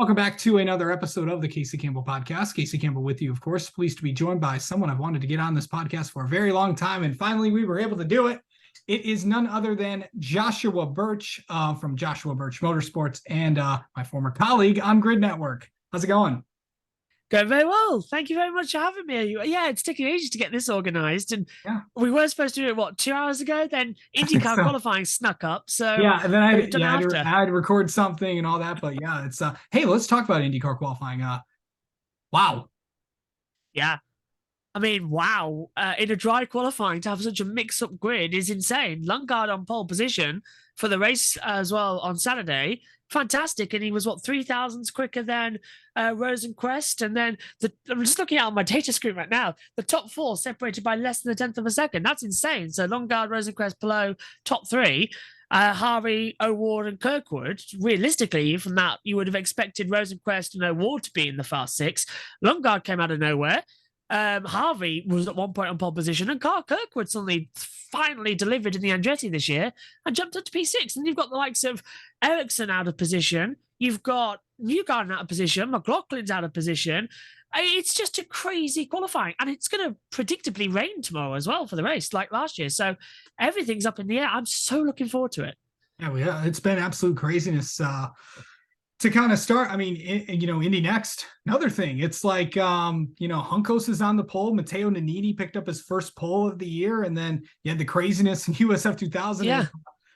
Welcome back to another episode of the Casey Campbell Podcast. Casey Campbell with you, of course. Pleased to be joined by someone I've wanted to get on this podcast for a very long time, and finally we were able to do it. It is none other than Joshua Burch from Joshua Burch Motorsports and my former colleague on Grid Network. How's it going? Going very well. Thank you very much for having me. Yeah, it's taking ages to get this organized. And we were supposed to do it, what, 2 hours ago? Then IndyCar qualifying snuck up. So yeah, and then I had to record something and all that. But yeah, it's hey, let's talk about IndyCar qualifying. Wow. Yeah. I mean, wow. In a dry qualifying to have such a mix-up grid is insane. Lundgaard on pole position for the race as well on Saturday. Fantastic. And he was, what, 3,000s quicker than Rosenquist. And then I'm just looking at my data screen right now. The top four separated by less than a tenth of a second. That's insane. So Lundgaard, Rosenquist, Palou, top three. Harvey, O'Ward, and Kirkwood. Realistically, from that, you would have expected Rosenquist and O'Ward to be in the fast six. Lundgaard came out of nowhere. Harvey was at one point on pole position, and Carl Kirkwood suddenly finally delivered in the Andretti this year and jumped up to P6. And you've got the likes of Ericsson out of position. You've got Newgarden out of position. McLaughlin's out of position. It's just a crazy qualifying. And it's going to predictably rain tomorrow as well for the race, like last year. So everything's up in the air. I'm so looking forward to it. Yeah, it's been absolute craziness. To kind of start, I mean, Indy Next, another thing. It's like, Juncos is on the pole. Matteo Nannini picked up his first pole of the year. And then you had the craziness in USF 2000. Yeah.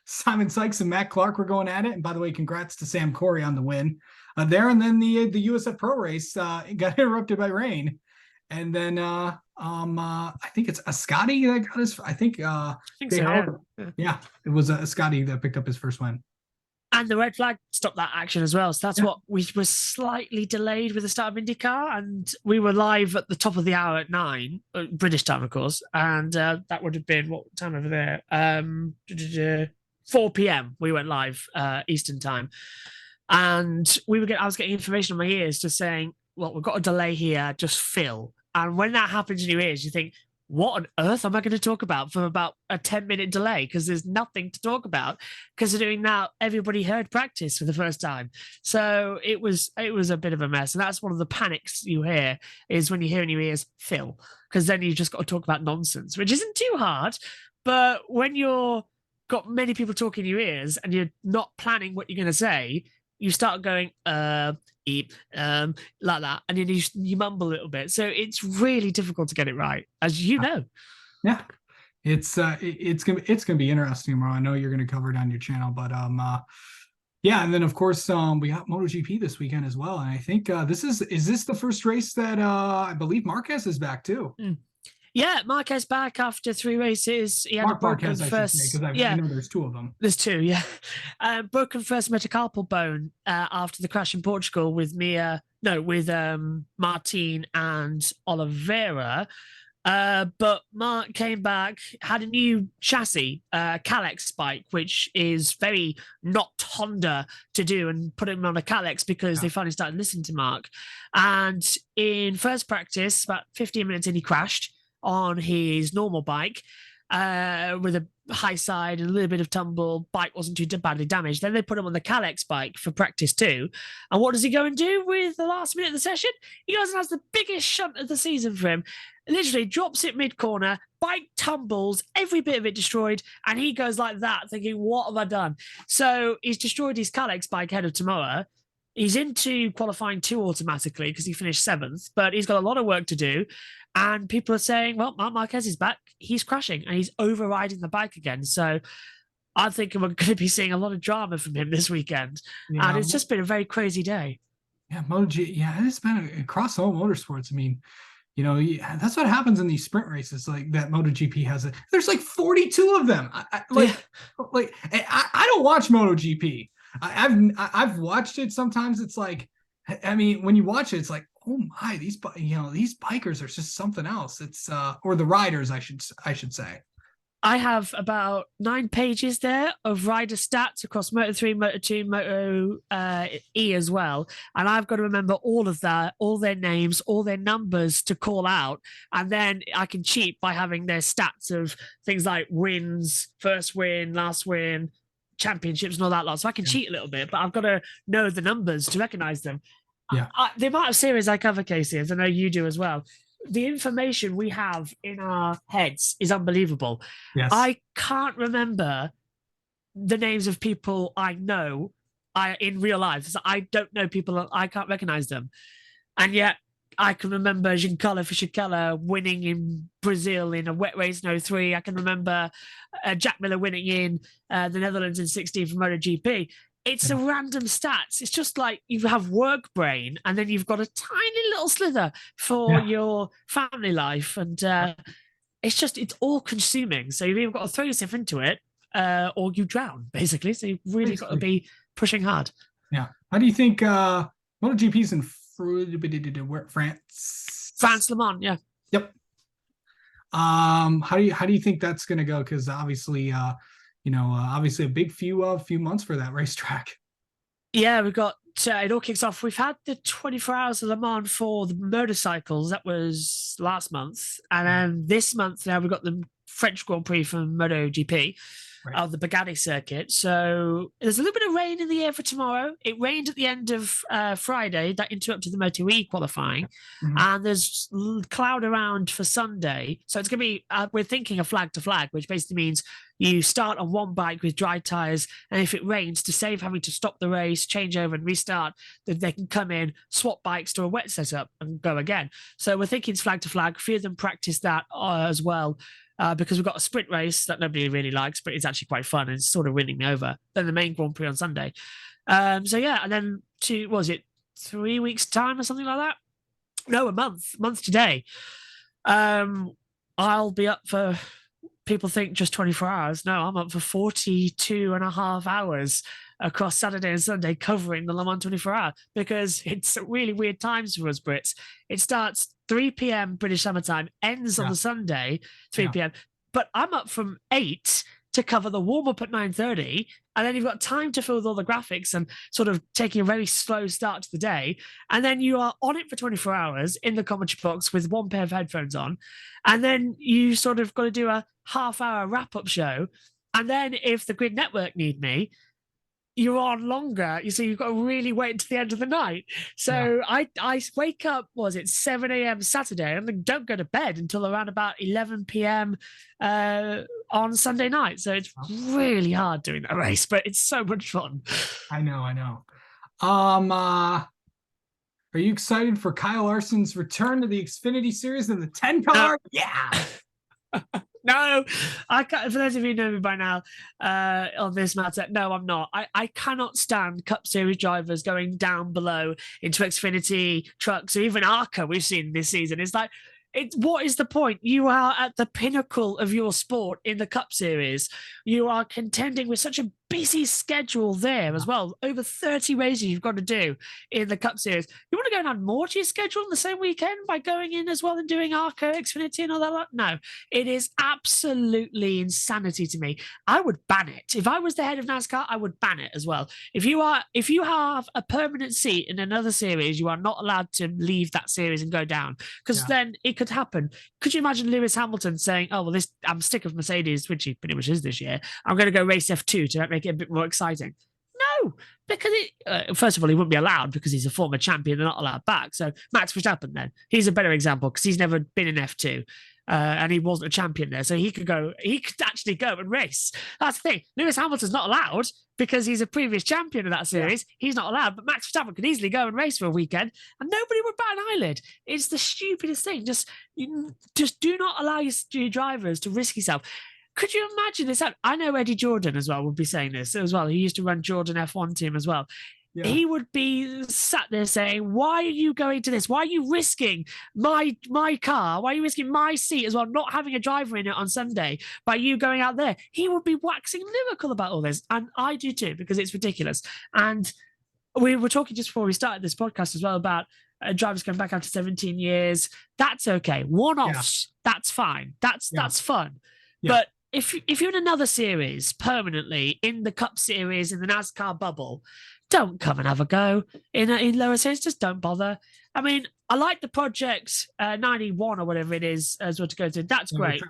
Simon Sykes and Matt Clark were going at it. And by the way, congrats to Sam Corey on the win there. And then the USF Pro race got interrupted by rain. And then I think it's Ascoti that got his, I think so, yeah, it was Ascoti that picked up his first win. And the red flag stopped that action as well. So that's what we were slightly delayed with the start of IndyCar. And we were live at the top of the hour at 9, British time, of course. And that would have been, what time over there? 4 p.m. we went live, Eastern time. And I was getting information on my ears just saying, well, we've got a delay here, just fill. And when that happens in your ears, you think, what on earth am I going to talk about for about a 10-minute delay? Because there's nothing to talk about. Considering now everybody heard practice for the first time, so it was a bit of a mess. And that's one of the panics you hear is when you hear in your ears "Phil," because then you just got to talk about nonsense, which isn't too hard. But when you're got many people talking in your ears and you're not planning what you're going to say, you start going like that, and then you mumble a little bit. So it's really difficult to get it right, as you know. Yeah, it's gonna be interesting tomorrow. I know you're gonna cover it on your channel, but yeah, and then of course we got MotoGP this weekend as well, and I think is this the first race that I believe Marquez is back too. Yeah, Marquez back after 3 races. He had a broken first. I know there's 2 of them. There's 2, yeah. Broken first metacarpal bone after the crash in Portugal with Martin and Oliveira. But Mark came back, had a new chassis, Kalex bike, which is very not Honda to do, and put him on a Kalex because they finally started listening to Mark. And in first practice, about 15 minutes in, he crashed on his normal bike with a high side and a little bit of tumble. Bike wasn't too badly damaged. Then they put him on the Kalex bike for practice 2. And what does he go and do with the last minute of the session? He goes and has the biggest shunt of the season for him. Literally drops it mid-corner, bike tumbles, every bit of it destroyed, and he goes like that, thinking, what have I done? So he's destroyed his Kalex bike ahead of tomorrow. He's into qualifying 2 automatically because he finished 7th, but he's got a lot of work to do. And people are saying, well, Marc Marquez is back. He's crashing and he's overriding the bike again. So I think we're going to be seeing a lot of drama from him this weekend. Yeah. And it's just been a very crazy day. Yeah, it's been across all motorsports. I mean, that's what happens in these sprint races like that MotoGP has. There's like 42 of them. I don't watch MotoGP. I've watched it. Sometimes it's like, I mean, when you watch it, it's like, oh my, these bikers are just something else. It's or the riders, I should say. I have about 9 pages there of rider stats across Moto3, Moto2, Moto E as well. And I've got to remember all of that, all their names, all their numbers to call out. And then I can cheat by having their stats of things like wins, first win, last win, championships and all that lot, so I can cheat a little bit, but I've got to know the numbers to recognize them. Yeah. The amount of series I cover, Casey, as I know you do as well, the information we have in our heads is unbelievable. Yes. I can't remember the names of people I know in real life. So I don't know people, I can't recognize them. And yet I can remember Giancarlo Fisichella winning in Brazil in a wet race in 03. I can remember Jack Miller winning in the Netherlands in 16 for MotoGP. It's a random stats. It's just like you have work brain and then you've got a tiny little slither for your family life. And it's all consuming. So you've either got to throw yourself into it or you drown, basically. So you've really got to be pushing hard. Yeah. How do you think MotoGP's in France, Le Mans, yeah. Yep. How do you think that's going to go? Because obviously, obviously a big few months for that racetrack. Yeah, we've got it all kicks off. We've had the 24 hours of Le Mans for the motorcycles. That was last month, and then this month now we've got the French Grand Prix from MotoGP. Of the Bugatti circuit. So there's a little bit of rain in the air for tomorrow. It rained at the end of Friday. That interrupted the Moto E qualifying. And there's cloud around for Sunday. So it's going to be, we're thinking a flag to flag, which basically means you start on one bike with dry tyres. And if it rains, to save having to stop the race, change over and restart, then they can come in, swap bikes to a wet setup and go again. So we're thinking it's flag to flag. A few of them practice that as well. Because we've got a sprint race that nobody really likes, but it's actually quite fun and it's sort of winning me over. Then the main Grand Prix on Sunday. And then 3 weeks time or something like that? No, a month today. I'll be up for, people think just 24 hours. No, I'm up for 42 and a half hours across Saturday and Sunday covering the Le Mans 24 hour because it's really weird times for us Brits. It starts 3 p.m. British Summer Time, ends on the Sunday, 3 p.m. But I'm up from 8 to cover the warm-up at 9:30, and then you've got time to fill with all the graphics and sort of taking a very slow start to the day. And then you are on it for 24 hours in the commentary box with one pair of headphones on. And then you sort of got to do a half-hour wrap-up show. And then if the Grid Network need me, you're on longer. You see, you've got to really wait until the end of the night. So I wake up, 7 a.m. Saturday, and then don't go to bed until around about 11 p.m. On Sunday night. So it's really hard doing that race, but it's so much fun. I know. Are you excited for Kyle Larson's return to the Xfinity Series in the 10 car? Yeah. No, I can't. For those of you who know me by now on this matter, no, I'm not. I cannot stand Cup Series drivers going down below into Xfinity trucks or even ARCA we've seen this season. It's like, what is the point? You are at the pinnacle of your sport in the Cup Series. You are contending with such a busy schedule there as well. Over 30 races you've got to do in the Cup Series. You want to go and add more to your schedule on the same weekend by going in as well and doing ARCA, Xfinity and all that? No, it is absolutely insanity to me. I would ban it. If I was the head of NASCAR, I would ban it as well. If you have a permanent seat in another series, you are not allowed to leave that series and go down because then it could happen. Could you imagine Lewis Hamilton saying, oh, well, I'm sick of Mercedes, which he pretty much is this year. I'm going to go race F2 to make it a bit more exciting. No, because first of all, he wouldn't be allowed because he's a former champion. They're not allowed back. So Max Verstappen, then he's a better example because he's never been in F2 and he wasn't a champion there. So he could actually go and race. That's the thing. Lewis Hamilton's not allowed because he's a previous champion of that series. Yeah. He's not allowed, but Max Verstappen could easily go and race for a weekend and nobody would bat an eyelid. It's the stupidest thing. Just do not allow your drivers to risk yourself. Could you imagine this? I know Eddie Jordan as well would be saying this as well. He used to run Jordan F1 team as well. Yeah. He would be sat there saying, why are you going to this? Why are you risking my car? Why are you risking my seat as well, not having a driver in it on Sunday by you going out there? He would be waxing lyrical about all this. And I do too, because it's ridiculous. And we were talking just before we started this podcast as well about drivers going back after 17 years. That's okay. One-offs, that's fine. That's fun. Yeah. But if you're in another series permanently in the Cup Series, in the NASCAR bubble, don't come and have a go in lower series. Just don't bother. I mean, I like the Project 91 or whatever it is as well to go to. That's great.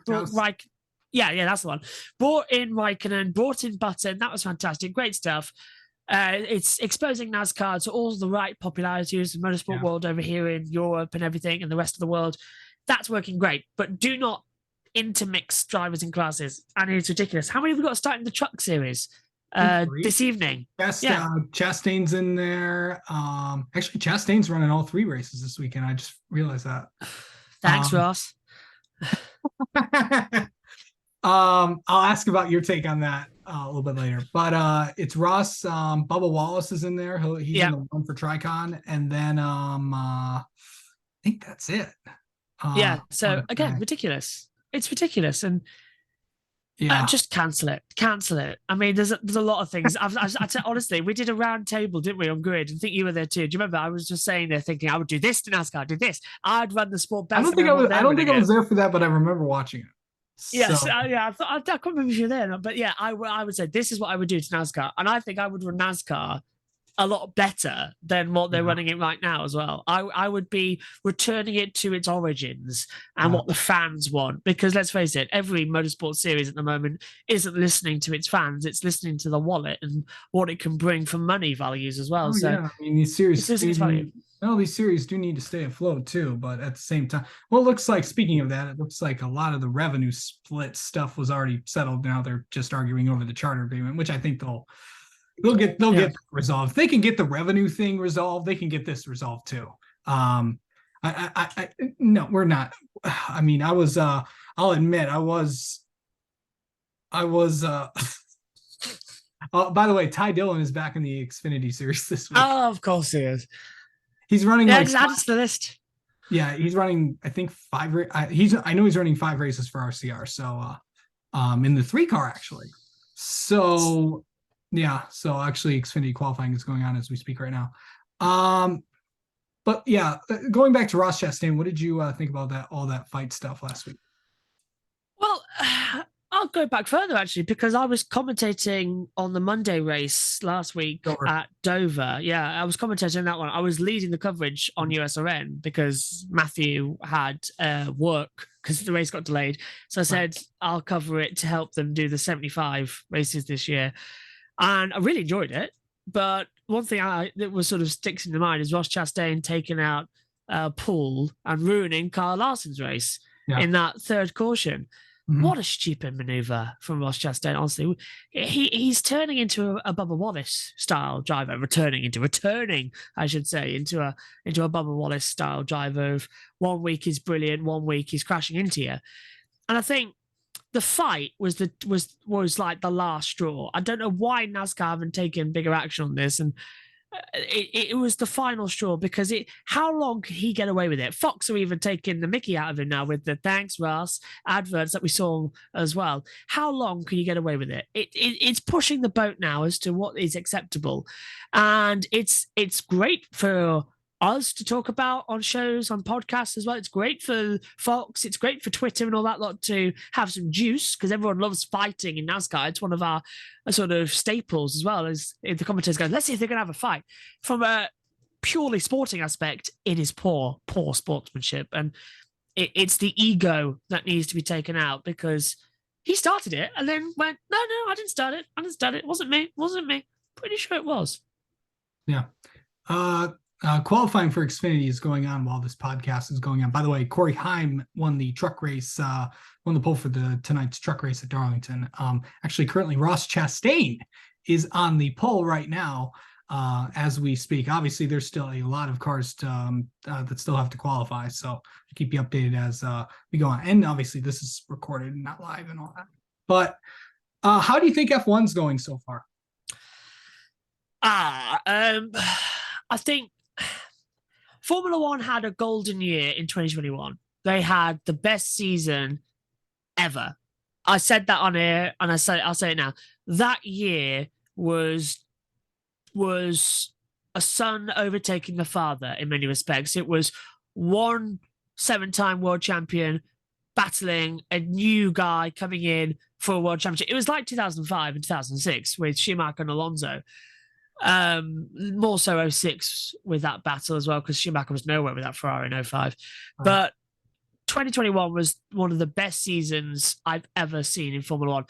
Yeah, that's the one. Brought in Raikkonen, brought in Button. That was fantastic. Great stuff. It's exposing NASCAR to all the right popularities, the motorsport world over here in Europe and everything, and the rest of the world. That's working great. But do not intermix drivers and classes. And it's ridiculous. How many have we got starting the truck series this evening? Chastain's in there. Actually, Chastain's running all 3 races this weekend. I just realized that. Thanks, Ross. I'll ask about your take on that a little bit later. But it's Ross. Bubba Wallace is in there. He's in the one for Tricon, and then I think that's it. So again, ridiculous. It's ridiculous, and just cancel it. Cancel it. I mean, there's a lot of things. Honestly, we did a round table, didn't we, on Grid? I think you were there too. Do you remember? I was just saying there, thinking I would do this to NASCAR, do this. I'd run the sport best. I don't think I was there for that, but I remember watching it. Yes, I can't remember if you're there, but yeah, I would say this is what I would do to NASCAR, and I think I would run NASCAR a lot better than what they're running it right now as well. I would be returning it to its origins and what the fans want, because let's face it, every motorsport series at the moment isn't listening to its fans; it's listening to the wallet and what it can bring for money values as well. I mean, these series. These series do need to stay afloat too, but at the same time, well, it looks like, speaking of that, it looks like a lot of the revenue split stuff was already settled. Now they're just arguing over the charter agreement, which I think they'll get resolved. If they can get the revenue thing resolved, they can get this resolved too. No, we're not. I mean, I'll admit I was by the way, Ty Dillon is back in the Xfinity series this week. Oh, of course he is. He's running. Just add it to the list. Yeah, he's running, I think 5. I know he's running 5 races for RCR. So, in the 3 car actually. So, yeah. So actually, Xfinity qualifying is going on as we speak right now. But yeah, going back to Ross Chastain, what did you think about all that fight stuff last week? Well, I'll go back further actually, because I was commentating on the Monday race last week at Dover. Yeah, I was commentating on that one. I was leading the coverage on USRN because Matthew had work because the race got delayed. So I said, I'll cover it to help them do the 75 races this year. And I really enjoyed it. But one thing that was sort of sticks in the mind is Ross Chastain taking out Paul and ruining Kyle Larson's race in that 3rd caution. Mm-hmm. What a stupid maneuver from Ross Chastain, honestly. He's turning into a Bubba Wallace style driver, returning, I should say, into a Bubba Wallace style driver of 1 week is brilliant, 1 week he's crashing into you. And I think the fight was like the last straw. I don't know why NASCAR haven't taken bigger action on this, and it was the final straw, because how long could he get away with it? Fox are even taking the mickey out of him now with the "thanks Ross" adverts that we saw as well. How long can you get away with it? It's pushing the boat now as to what is acceptable, and it's great for us to talk about on shows, on podcasts as well. It's great for Fox. It's great for Twitter and all that lot to have some juice, because everyone loves fighting in NASCAR. It's one of our sort of staples as well. As the commentators go, let's see if they're going to have a fight. From a purely sporting aspect, it is poor sportsmanship. And it's the ego that needs to be taken out, because he started it and then went, no, I didn't start it. It wasn't me. Pretty sure it was. Yeah. Qualifying for Xfinity is going on while this podcast is going on. By the way, Corey Heim won the truck race, won the pole for tonight's truck race at Darlington. Actually, currently Ross Chastain is on the pole right now as we speak. Obviously, there's still a lot of cars that still have to qualify, so I'll keep you updated as we go on. And obviously, this is recorded and not live and all that. But how do you think F1's going so far? I think Formula One had a golden year in 2021. They had the best season ever. I said that on air, and I'll say it now. That year was a son overtaking the father in many respects. It was one 7-time world champion battling a new guy coming in for a world championship. It was like 2005 and 2006 with Schumacher and Alonso. More so 06 with that battle as well, because Schumacher was nowhere with that Ferrari in 05. Right. But 2021 was one of the best seasons I've ever seen in Formula One.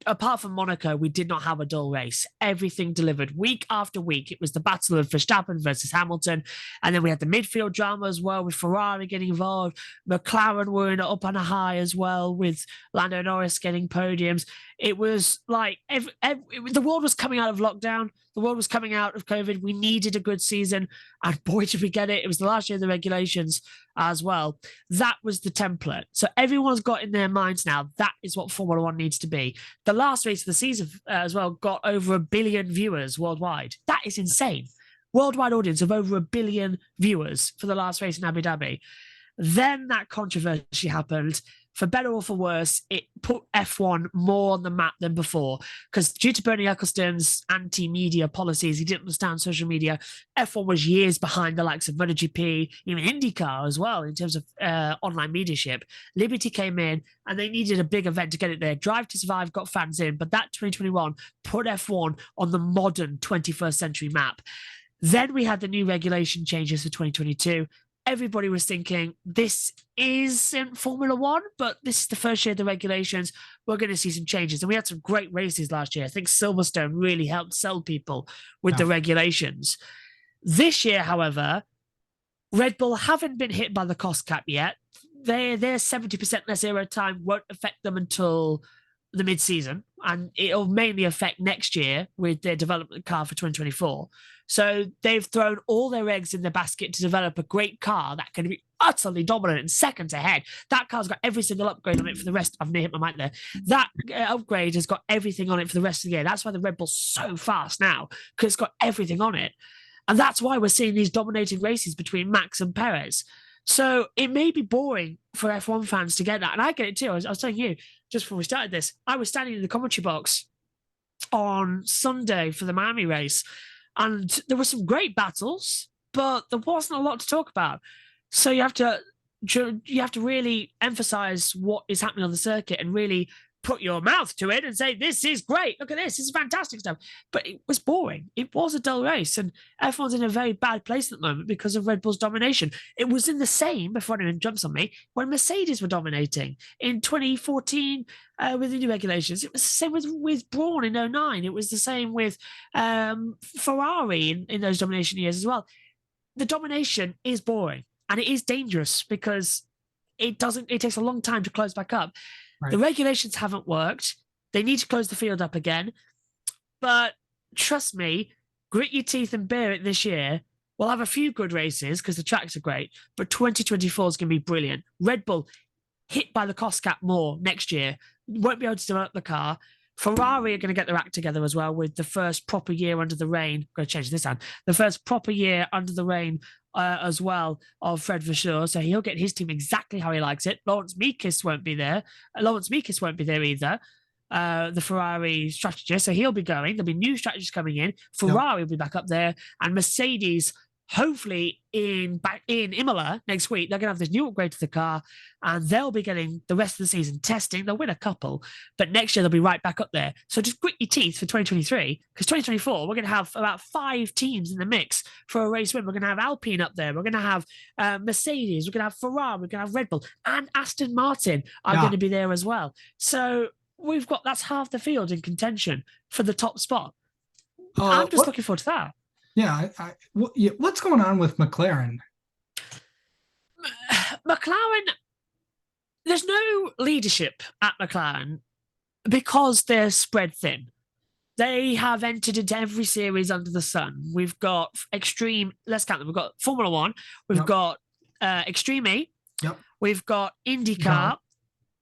Apart from Monaco, we did not have a dull race. Everything delivered week after week. It was the battle of Verstappen versus Hamilton. And then we had the midfield drama as well, with Ferrari getting involved. McLaren were up on a high as well, with Lando Norris getting podiums. It was like the world was coming out of lockdown. The world was coming out of COVID. We needed a good season. And boy, did we get it. It was the last year of the regulations as well. That was the template. So everyone's got in their minds now, that is what Formula One needs to be. The last race of the season as well got over 1 billion viewers worldwide. That is insane. Worldwide audience of over 1 billion viewers for the last race in Abu Dhabi. Then that controversy happened. For better or for worse, it put F1 more on the map than before, because due to Bernie Ecclestone's anti-media policies, he didn't understand social media. F1 was years behind the likes of MotoGP, even IndyCar as well, in terms of online mediaship. Liberty came in and they needed a big event to get it there. Drive to Survive got fans in, but that 2021 put F1 on the modern 21st century map. Then we had the new regulation changes for 2022. Everybody was thinking, this isn't Formula One, but this is the first year of the regulations. We're going to see some changes. And we had some great races last year. I think Silverstone really helped sell people with the regulations. This year, however, Red Bull haven't been hit by the cost cap yet. Their 70% less aero time won't affect them until the mid-season, and it'll mainly affect next year with their development car for 2024. So they've thrown all their eggs in the basket to develop a great car that can be utterly dominant and seconds ahead. That car's got every single upgrade on it for the rest. I've near hit my mic there. That upgrade has got everything on it for the rest of the year. That's why the Red Bull's so fast now, because it's got everything on it. And that's why we're seeing these dominating races between Max and Perez. So it may be boring for F1 fans to get that. And I get it too. I was telling you, just before we started this, I was standing in the commentary box on Sunday for the Miami race, and there were some great battles, but there wasn't a lot to talk about. So you have to really emphasize what is happening on the circuit and really put your mouth to it and say, this is great. Look at this. This is fantastic stuff. But it was boring. It was a dull race. And F1's in a very bad place at the moment because of Red Bull's domination. It was in the same, before anyone jumps on me, when Mercedes were dominating in 2014 with the new regulations. It was the same with Brawn in 2009. It was the same with Ferrari in those domination years as well. The domination is boring and it is dangerous because it takes a long time to close back up. Right. The regulations haven't worked. They need to close the field up again. But trust me, grit your teeth and bear it this year. We'll have a few good races because the tracks are great, but 2024 is going to be brilliant. Red Bull hit by the cost cap more next year. Won't be able to develop the car. Ferrari are going to get their act together as well with the first proper year under the rain. I'm going to change this down. The first proper year under the rain as well of Fred Vasseur. So he'll get his team exactly how he likes it. Lawrence Meekis won't be there. Lawrence Meekis won't be there either. The Ferrari strategist. So he'll be going. There'll be new strategists coming in. Ferrari will be back up there. And Mercedes, hopefully back in Imola next week, they're going to have this new upgrade to the car and they'll be getting the rest of the season testing. They'll win a couple, but next year they'll be right back up there. So just grit your teeth for 2023, because 2024, we're going to have about 5 teams in the mix for a race win. We're going to have Alpine up there. We're going to have Mercedes. We're going to have Ferrari. We're going to have Red Bull, and Aston Martin are going to be there as well. So that's half the field in contention for the top spot. I'm just looking forward to that. Yeah, what's going on with McLaren? McLaren, there's no leadership at McLaren because they're spread thin. They have entered into every series under the sun. We've got Extreme, let's count them. We've got Formula One, we've got Extreme E, we've got IndyCar,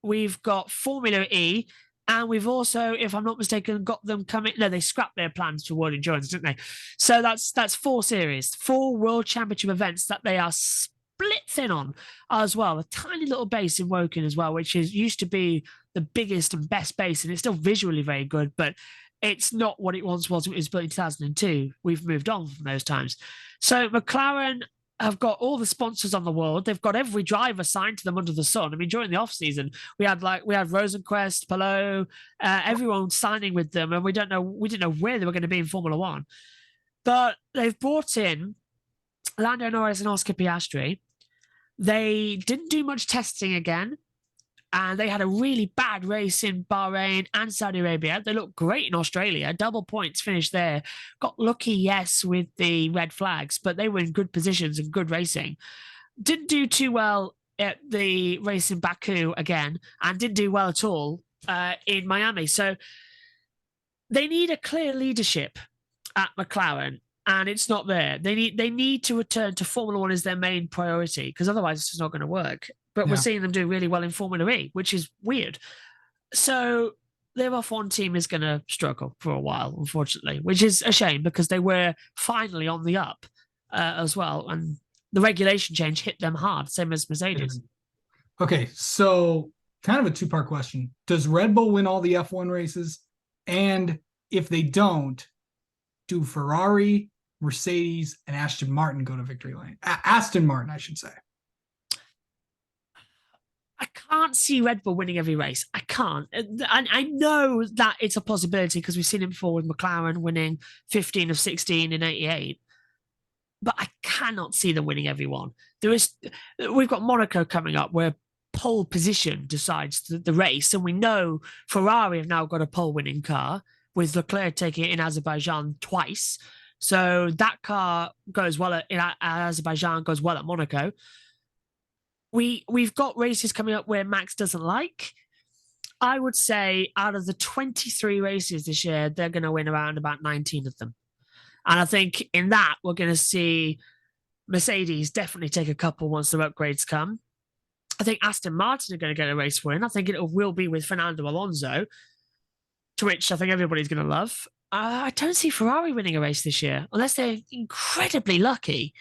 we've got Formula E, and we've also, if I'm not mistaken, got them coming. No, they scrapped their plans to World Endurance, didn't they? So that's 4 series, 4 World Championship events that they are split thin on as well. A tiny little base in Woking as well, which used to be the biggest and best base, and it's still visually very good, but it's not what it once was. It was built in 2002. We've moved on from those times. So McLaren have got all the sponsors on the world. They've got every driver signed to them under the sun. I mean, during the off season, we had Rosenquist, Palou, everyone signing with them, and we didn't know where they were going to be in Formula One. But they've brought in Lando Norris and Oscar Piastri. They didn't do much testing again, and they had a really bad race in Bahrain and Saudi Arabia. They looked great in Australia, double points finished there. Got lucky, yes, with the red flags, but they were in good positions and good racing. Didn't do too well at the race in Baku again, and didn't do well at all in Miami. So they need a clear leadership at McLaren, and it's not there. They need to return to Formula One as their main priority, because otherwise it's just not going to work. But we're seeing them do really well in Formula E, which is weird. So their F1 team is going to struggle for a while, unfortunately, which is a shame because they were finally on the up as well. And the regulation change hit them hard, same as Mercedes. Okay, so kind of a two-part question. Does Red Bull win all the F1 races? And if they don't, do Ferrari, Mercedes, and Aston Martin go to victory lane? Aston Martin, I should say. I can't see Red Bull winning every race. I can't. And I know that it's a possibility because we've seen it before with McLaren winning 15 of 16 in 88. But I cannot see them winning every one. We've got Monaco coming up where pole position decides the race. And we know Ferrari have now got a pole winning car with Leclerc taking it in Azerbaijan twice. So that car goes well in Azerbaijan, goes well at Monaco. We've got races coming up where Max doesn't like. I would say out of the 23 races this year, they're going to win around about 19 of them. And I think in that, we're going to see Mercedes definitely take a couple once the upgrades come. I think Aston Martin are going to get a race win. I think it will be with Fernando Alonso, to which I think everybody's going to love. I don't see Ferrari winning a race this year, unless they're incredibly lucky.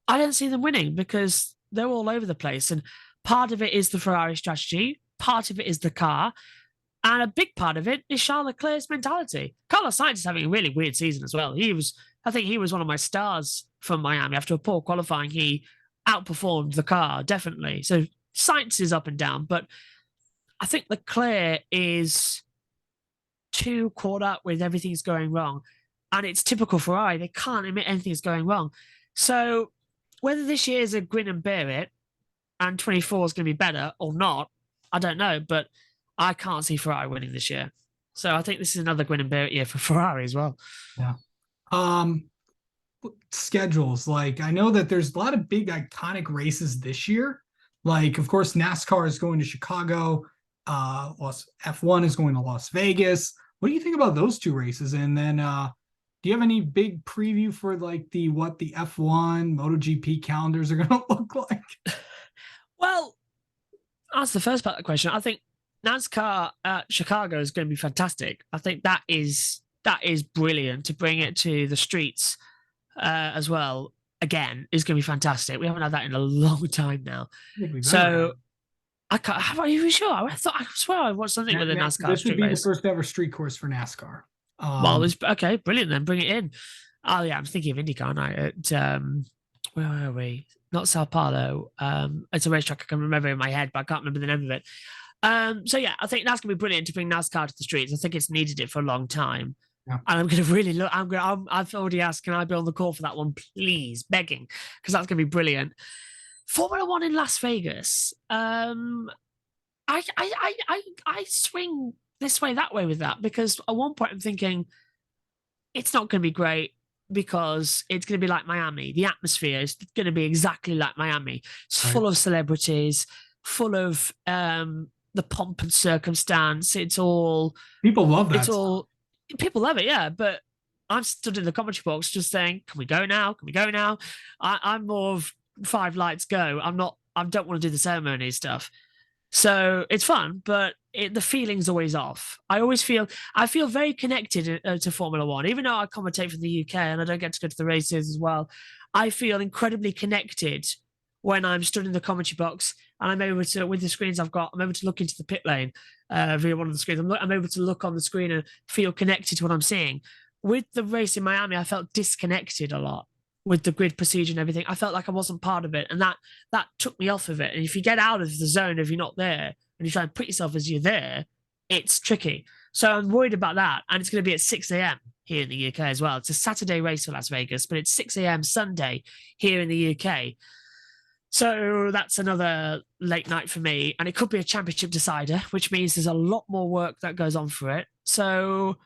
I don't see them winning because they're all over the place. And part of it is the Ferrari strategy. Part of it is the car. And a big part of it is Charles Leclerc's mentality. Carlos Sainz is having a really weird season as well. I think he was one of my stars from Miami. After a poor qualifying, he outperformed the car, definitely. So Sainz is up and down, but I think Leclerc is too caught up with everything's going wrong. And it's typical Ferrari. They can't admit anything's going wrong. So whether this year is a grin and bear it and 24 is going to be better or not, I don't know. But I can't see Ferrari winning this year. So I think this is another grin and bear it year for Ferrari as well. Yeah. Schedules. Like, I know that there's a lot of big iconic races this year. Like, of course, NASCAR is going to Chicago. F1 is going to Las Vegas. What do you think about those two races? And then do you have any big preview for like the F1 MotoGP calendars are going to look like? Well, that's the first part of the question. I think NASCAR at Chicago is going to be fantastic. I think that is brilliant to bring it to the streets as well. Again, is going to be fantastic. We haven't had that in a long time now. So I can't. Are you sure? I swear I watched something with a NASCAR. This would be the first ever street course for NASCAR. Well, okay, brilliant. Then bring it in. Oh yeah, I'm thinking of IndyCar now. At where are we? Not Sao Paulo. It's a racetrack I can remember in my head, but I can't remember the name of it. So yeah, I think that's gonna be brilliant to bring NASCAR to the streets. I think it's needed it for a long time. Yeah. And I'm going to really look. I've already asked, can I be on the call for that one, please, begging, because that's going to be brilliant. Formula One in Las Vegas. I swing this way, that way with that, because at one point I'm thinking it's not going to be great because it's going to be like Miami. The atmosphere is going to be exactly like Miami. It's full of celebrities, full of the pomp and circumstance. It's all people love that. It's all. People love it, yeah, but I'm stood in the commentary box just saying, can we go now? Can we go now? I'm more of 5 lights go. I don't want to do the ceremony stuff. So it's fun, but the feeling's always off. I feel very connected to Formula One, even though I commentate from the UK and I don't get to go to the races as well. I feel incredibly connected when I'm stood in the commentary box and I'm able to, with the screens I've got, I'm able to look into the pit lane via one of the screens. I'm able to look on the screen and feel connected to what I'm seeing. With the race in Miami, I felt disconnected a lot with the grid procedure and everything. I felt like I wasn't part of it, and that took me off of it. And if you get out of the zone, if you're not there, and you try and put yourself as you're there, it's tricky. So I'm worried about that. And it's going to be at 6 a.m. here in the UK as well. It's a Saturday race for Las Vegas, but it's 6 a.m. Sunday here in the UK. So that's another late night for me, and it could be a championship decider, which means there's a lot more work that goes on for it. So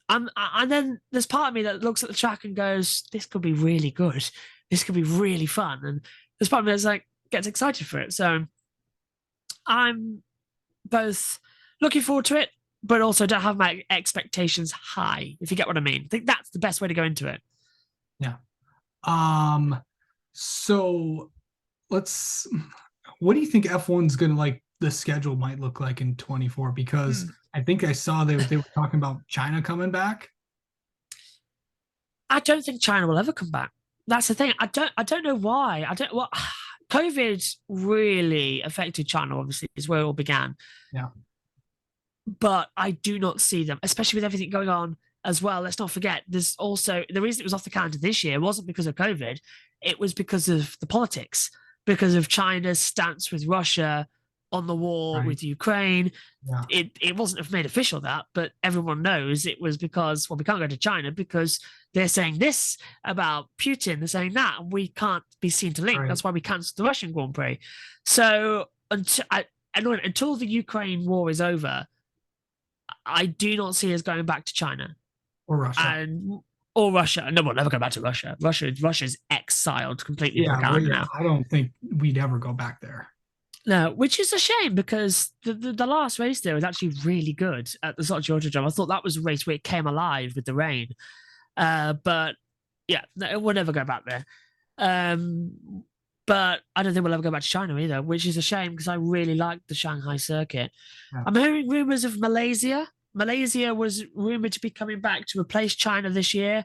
and then there's part of me that looks at the track and goes, "This could be really good. This could be really fun." And there's part of me that's like gets excited for it. So I'm both looking forward to it, but also don't have my expectations high, if you get what I mean. I think that's the best way to go into it. Yeah. So what do you think F1's gonna like the schedule might look like in 24? Because I think I saw they were talking about China coming back. I don't think China will ever come back. That's the thing. I don't know why. COVID really affected China, obviously, is where it all began. Yeah. But I do not see them, especially with everything going on as well. Let's not forget, there's also the reason it was off the calendar this year wasn't because of COVID. It was because of the politics, because of China's stance with Russia on the war with Ukraine. Yeah. It wasn't made official that, but everyone knows it was because, well, we can't go to China because they're saying this about Putin, they're saying that, and we can't be seen to link. Right. That's why we cancelled the Russian Grand Prix. So until the Ukraine war is over, I do not see us going back to China or Russia. Or Russia. No, we'll never go back to Russia. Russia's exiled completely. Yeah, I don't think we'd ever go back there. No, which is a shame because the last race there was actually really good at the Sochi Autodrome. I thought that was a race where it came alive with the rain. But yeah, we'll never go back there. But I don't think we'll ever go back to China either, which is a shame because I really liked the Shanghai circuit. Yeah. I'm hearing rumors of Malaysia. Malaysia was rumored to be coming back to replace China this year,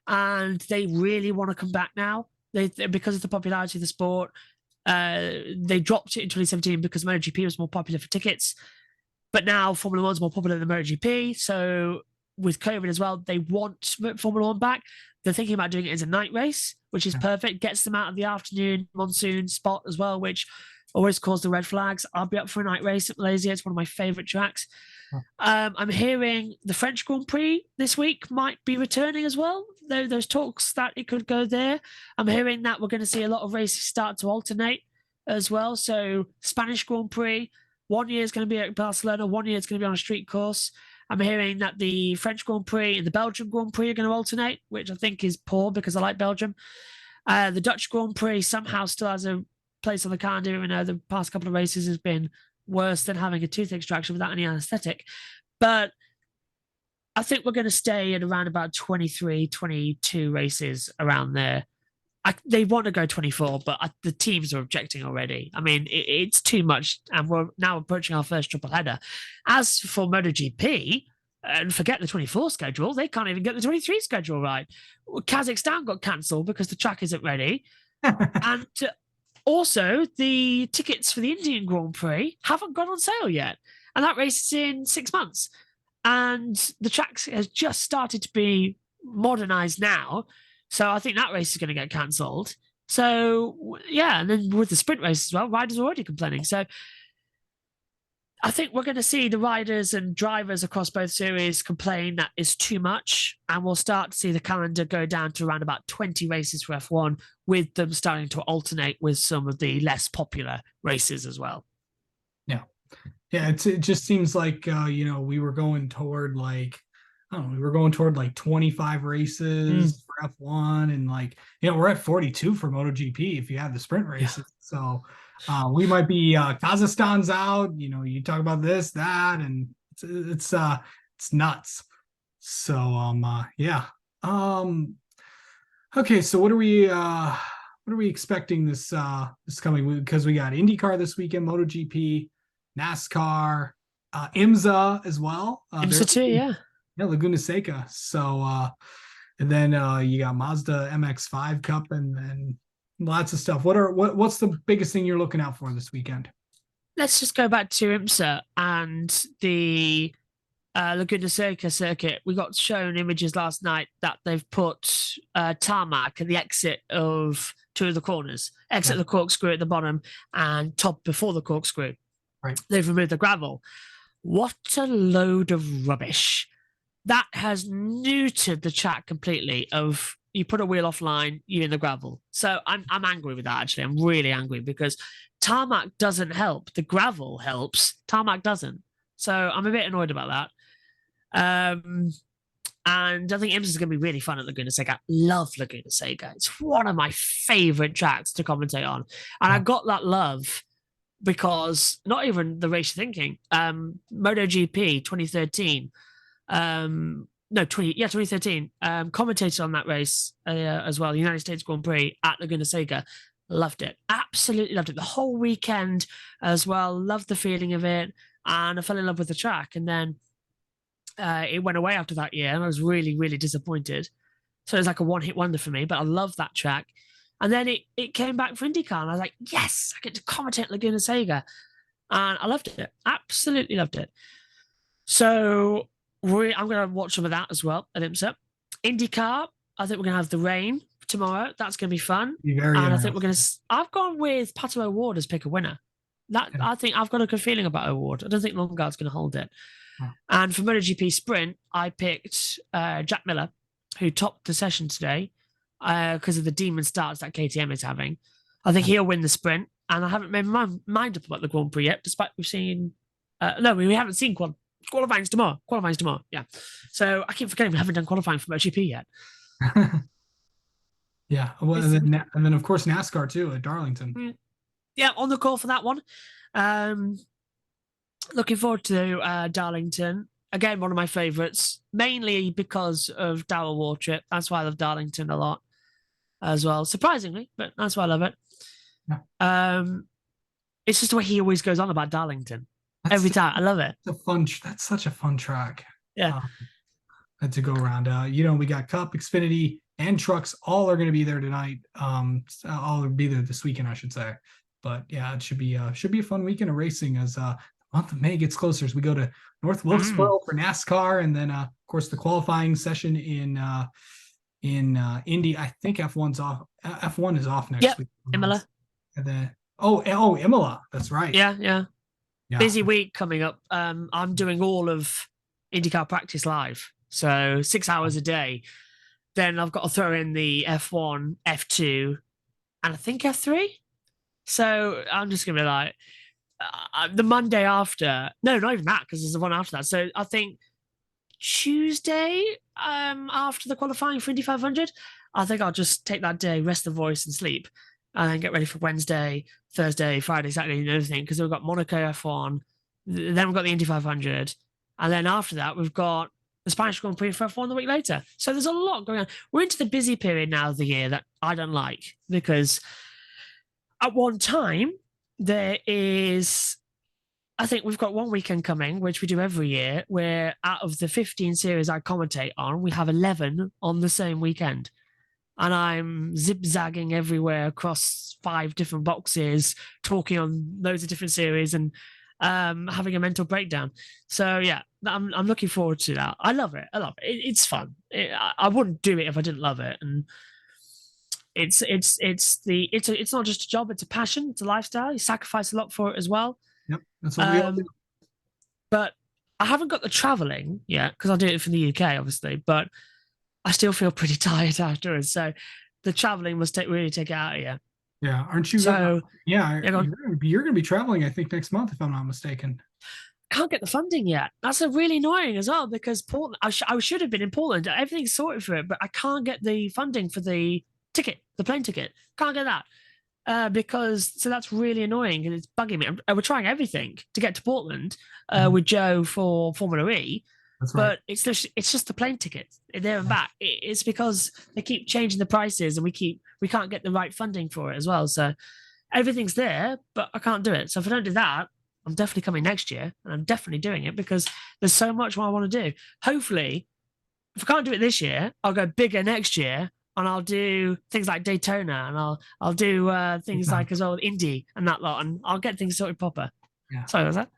and they really want to come back now. Because of the popularity of the sport. They dropped it in 2017 because MotoGP was more popular for tickets, but now Formula One's more popular than MotoGP. So with COVID as well, they want Formula One back. They're thinking about doing it as a night race, which is perfect. Gets them out of the afternoon monsoon spot as well, which always caused the red flags. I'll be up for a night race at Malaysia. It's one of my favorite tracks. I'm hearing the French Grand Prix this week might be returning as well. There's talks that it could go there. I'm hearing that we're going to see a lot of races start to alternate as well. So Spanish Grand Prix, 1 year is going to be at Barcelona, 1 year is going to be on a street course. I'm hearing that the French Grand Prix and the Belgian Grand Prix are going to alternate, which I think is poor because I like Belgium. The Dutch Grand Prix somehow still has a place on the calendar, even though the past couple of races has been worse than having a tooth extraction without any anesthetic. But I think we're going to stay at around about 23, 22 races around there. They want to go 24, but the teams are objecting already. I mean, it's too much, and we're now approaching our first triple header. As for MotoGP, and forget the 24 schedule, they can't even get the 23 schedule right. Kazakhstan got cancelled because the track isn't ready. And also, the tickets for the Indian Grand Prix haven't gone on sale yet. And that race is in 6 months. And the track has just started to be modernized now. So I think that race is going to get cancelled. So, yeah, and then with the sprint race as well, riders are already complaining. So I think we're going to see the riders and drivers across both series complain that it's too much. And we'll start to see the calendar go down to around about 20 races for F1, with them starting to alternate with some of the less popular races as well. Yeah, it just seems like, we were going toward like 25 races for F1, and we're at 42 for MotoGP if you have the sprint races. Yeah. So we might be Kazakhstan's out. You talk about this, that, and it's nuts. So yeah. Okay, so what are we expecting this coming week? Because we got IndyCar this weekend, MotoGP, NASCAR, IMSA as well. IMSA too, yeah. Yeah, Laguna Seca. So, and then you got Mazda MX-5 Cup, and then lots of stuff. What's the biggest thing you're looking out for this weekend? Let's just go back to IMSA and the Laguna Seca circuit. We got shown images last night that they've put tarmac at the exit of two of the corners, exit the corkscrew at the bottom and top before the corkscrew. Right. They've removed the gravel. What a load of rubbish. That has neutered the track completely of you put a wheel offline, you're in the gravel. So I'm angry with that, actually. I'm really angry because tarmac doesn't help. The gravel helps. Tarmac doesn't. So I'm a bit annoyed about that. And I think IMSA is going to be really fun at Laguna Seca. Love Laguna Seca. It's one of my favorite tracks to commentate on. And I got that love because not even the race you're thinking. MotoGP 2013. No, 2013. Commentated on that race as well. The United States Grand Prix at Laguna Seca. Loved it. Absolutely loved it. The whole weekend as well. Loved the feeling of it. And I fell in love with the track. And then it went away after that year. And I was really, really disappointed. So it was like a one-hit wonder for me. But I love that track. And then it came back for IndyCar. And I was like, yes, I get to commentate Laguna Seca. And I loved it. Absolutely loved it. So I'm going to watch some of that as well at IMSA. IndyCar, I think we're going to have the rain tomorrow. That's going to be fun. I think we're going to. I've gone with Pato O'Ward as pick a winner. I think I've got a good feeling about O'Ward. I don't think Longard's going to hold it. And for MotoGP Sprint, I picked Jack Miller, who topped the session today because of the demon starts that KTM is having. I think he'll win the sprint, and I haven't made my mind up about the Grand Prix yet, despite we've seen. No, we haven't seen qualifying's tomorrow. Qualifying's tomorrow. Yeah. So I keep forgetting we haven't done qualifying for MotoGP yet. Yeah. Well, and then of course NASCAR too at Darlington. Yeah, on the call for that one. Looking forward to Darlington. Again, one of my favourites, mainly because of Darrell Waltrip. That's why I love Darlington a lot as well. Surprisingly, but that's why I love it. Yeah. It's just the way he always goes on about Darlington. Every time. I love it. That's such a fun track. Yeah. To go around. We got Cup, Xfinity, and trucks. All are going to be there tonight. All will be there this weekend, I should say. But yeah, it should be a fun weekend of racing as the month of May gets closer as we go to North Wilkesboro for NASCAR, and then of course the qualifying session in Indy. I think F1's off. F1 is off next week. Imola. And then Imola. That's right. Yeah. Busy week coming up. I'm doing all of IndyCar practice live, so 6 hours a day. Then I've got to throw in the F1, F2, and I think F3. So I'm just gonna be like the Monday after. No, not even that, because there's the one after that. So I think Tuesday, after the qualifying for Indy 500, I think I'll just take that day, rest the voice, and sleep, and then get ready for Wednesday, Thursday, Friday, Saturday, and everything. Because we've got Monaco F1, then we've got the Indy 500, and then after that we've got the Spanish Grand Prix for F1 the week later. So there's a lot going on. We're into the busy period now of the year that I don't like, because at one time there is, I think we've got one weekend coming, which we do every year, where out of the 15 series I commentate on, we have 11 on the same weekend. And I'm zigzagging everywhere across 5 different boxes, talking on loads of different series and having a mental breakdown. So yeah, I'm looking forward to that. I love it. It's fun. I wouldn't do it if I didn't love it. And it's not just a job, it's a passion, it's a lifestyle. You sacrifice a lot for it as well. Yep, that's what we all do. But I haven't got the traveling yet, because I do it from the UK, obviously, but I still feel pretty tired afterwards. So the traveling must really take it out of you. Yeah, aren't you? So you're going to be traveling, I think, next month, if I'm not mistaken. Can't get the funding yet. That's really annoying as well, because Portland. I should have been in Portland. Everything's sorted for it, but I can't get the funding for the ticket, the plane ticket. Can't get that. So that's really annoying, and it's bugging me. We're trying everything to get to Portland with Joe for Formula E, but it's just the plane ticket there and back. It's because they keep changing the prices, and we can't get the right funding for it as well. So everything's there, but I can't do it. So if I don't do that, I'm definitely coming next year, and I'm definitely doing it because there's so much more I want to do. Hopefully, if I can't do it this year, I'll go bigger next year. And I'll do things like Daytona, and I'll do things like as well Indy and that lot, and I'll get things sorted proper. Yeah. Sorry, was that?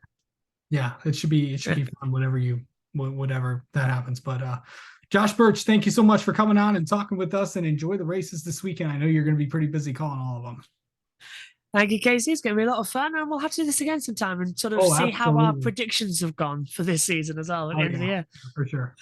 Yeah, it should be fun whatever that happens. But Josh Burch, thank you so much for coming on and talking with us, and enjoy the races this weekend. I know you're going to be pretty busy calling all of them. Thank you, Casey. It's going to be a lot of fun, and we'll have to do this again sometime and sort of see how our predictions have gone for this season as well at the end of the year. For sure.